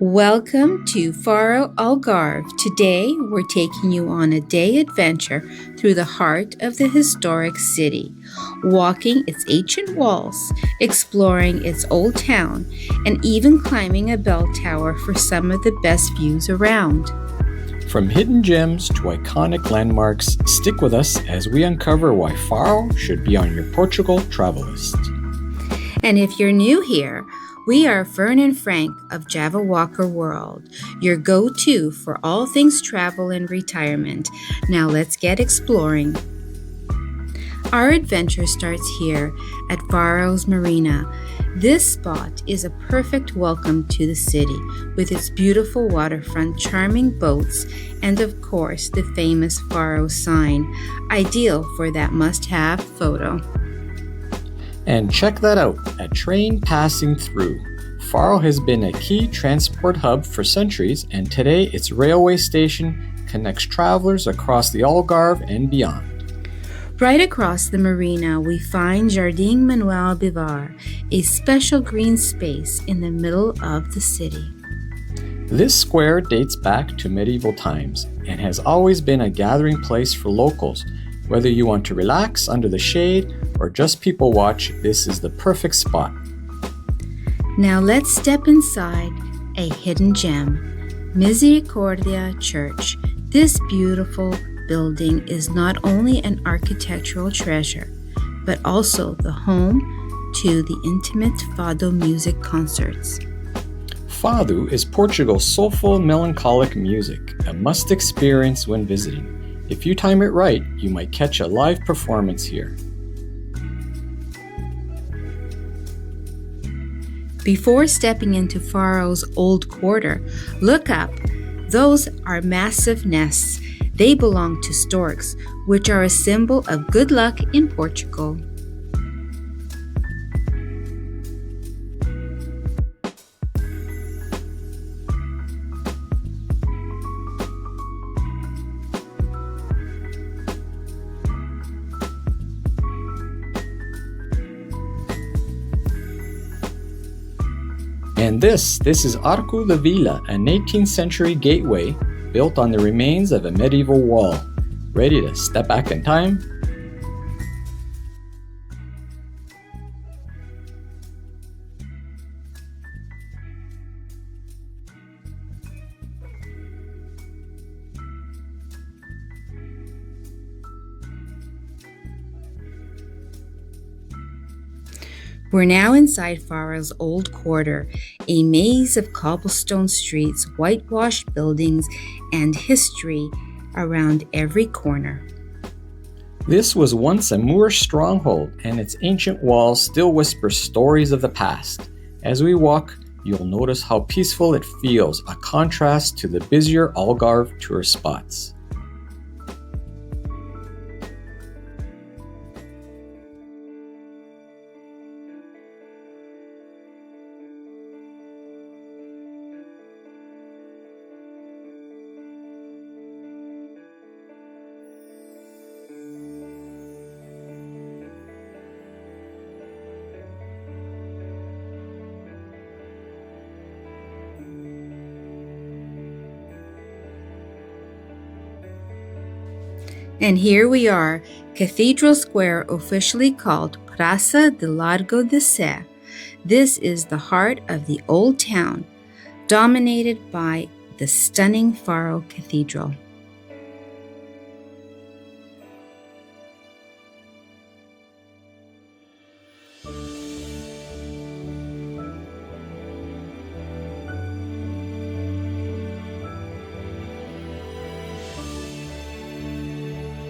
Welcome to Faro Algarve. Today, we're taking you on a day adventure through the heart of the historic city, walking its ancient walls, exploring its old town, and even climbing a bell tower for some of the best views around. From hidden gems to iconic landmarks, stick with us as we uncover why Faro should be on your Portugal travel list. And if you're new here, we are Fern and Frank of JavaWalkerWorld, your go-to for all things travel and retirement. Now let's get exploring. Our adventure starts here at Faro's Marina. This spot is a perfect welcome to the city, with its beautiful waterfront, charming boats, and of course the famous Faro sign, ideal for that must-have photo. And check that out, a train passing through. Faro has been a key transport hub for centuries, and today its railway station connects travelers across the Algarve and beyond. Right across the marina, we find Jardim Manuel Bivar, a special green space in the middle of the city. This square dates back to medieval times and has always been a gathering place for locals. Whether you want to relax under the shade or just people watch, this is the perfect spot. Now let's step inside a hidden gem, Misericórdia Church. This beautiful building is not only an architectural treasure, but also the home to the intimate Fado music concerts. Fado is Portugal's soulful, melancholic music, a must experience when visiting. If you time it right, you might catch a live performance here. Before stepping into Faro's old quarter, look up. Those are massive nests. They belong to storks, which are a symbol of good luck in Portugal. And this is Arco de Vila, an 18th century gateway built on the remains of a medieval wall. Ready to step back in time? We're now inside Faro's old quarter, a maze of cobblestone streets, whitewashed buildings, and history around every corner. This was once a Moorish stronghold, and its ancient walls still whisper stories of the past. As we walk, you'll notice how peaceful it feels, a contrast to the busier Algarve tourist spots. And here we are, Cathedral Square, officially called Praça de Largo de Sé. This is the heart of the old town, dominated by the stunning Faro Cathedral.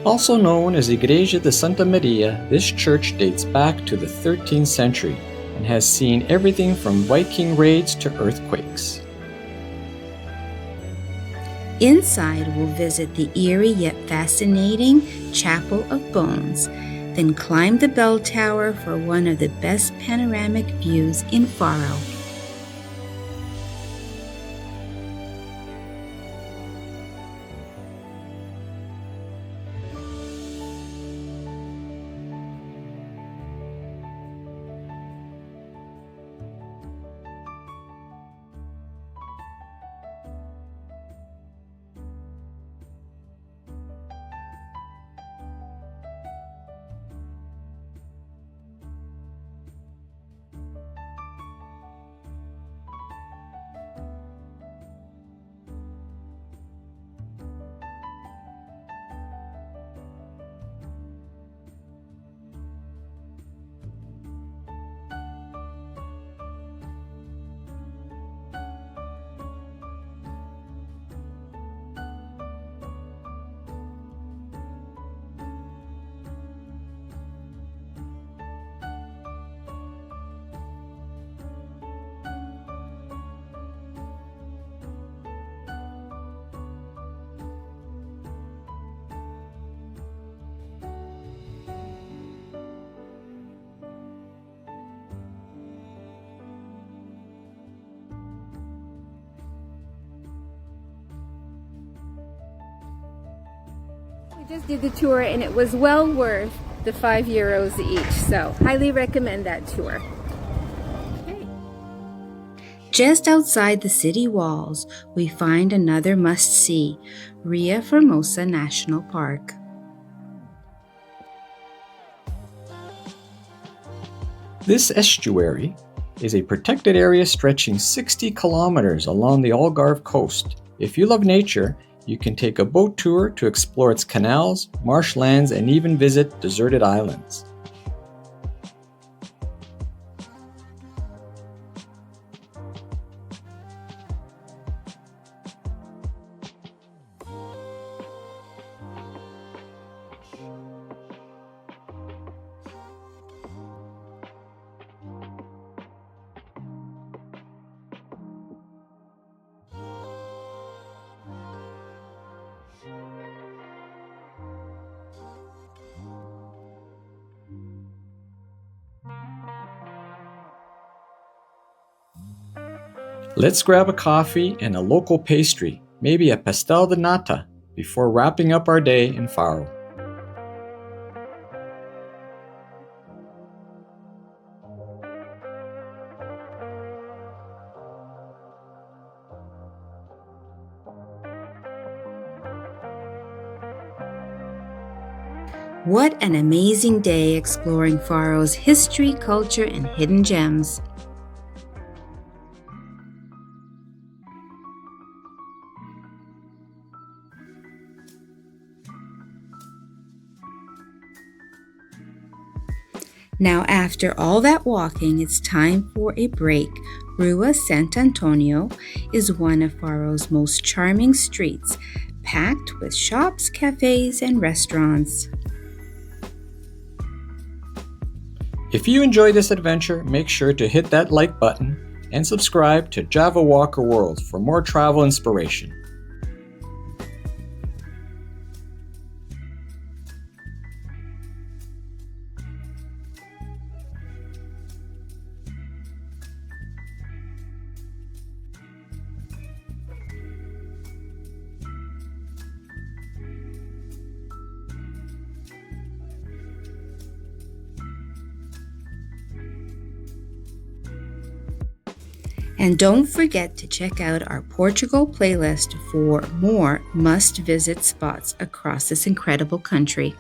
Also known as Igreja de Santa Maria, this church dates back to the 13th century and has seen everything from Viking raids to earthquakes. Inside, we'll visit the eerie yet fascinating Chapel of Bones, then climb the bell tower for one of the best panoramic views in Faro. We just did the tour and it was well worth the €5 each, so highly recommend that tour. Okay. Just outside the city walls, we find another must-see, Ria Formosa Natural Park. This estuary is a protected area stretching 60 kilometers along the Algarve coast. If you love nature, you can take a boat tour to explore its canals, marshlands, and even visit deserted islands. Let's grab a coffee and a local pastry, maybe a pastel de nata, before wrapping up our day in Faro. What an amazing day exploring Faro's history, culture, and hidden gems. Now, after all that walking, it's time for a break. Rua Santo Antonio is one of Faro's most charming streets, packed with shops, cafes, and restaurants. If you enjoyed this adventure, make sure to hit that like button and subscribe to JavaWalkerWorld for more travel inspiration. And don't forget to check out our Portugal playlist for more must-visit spots across this incredible country.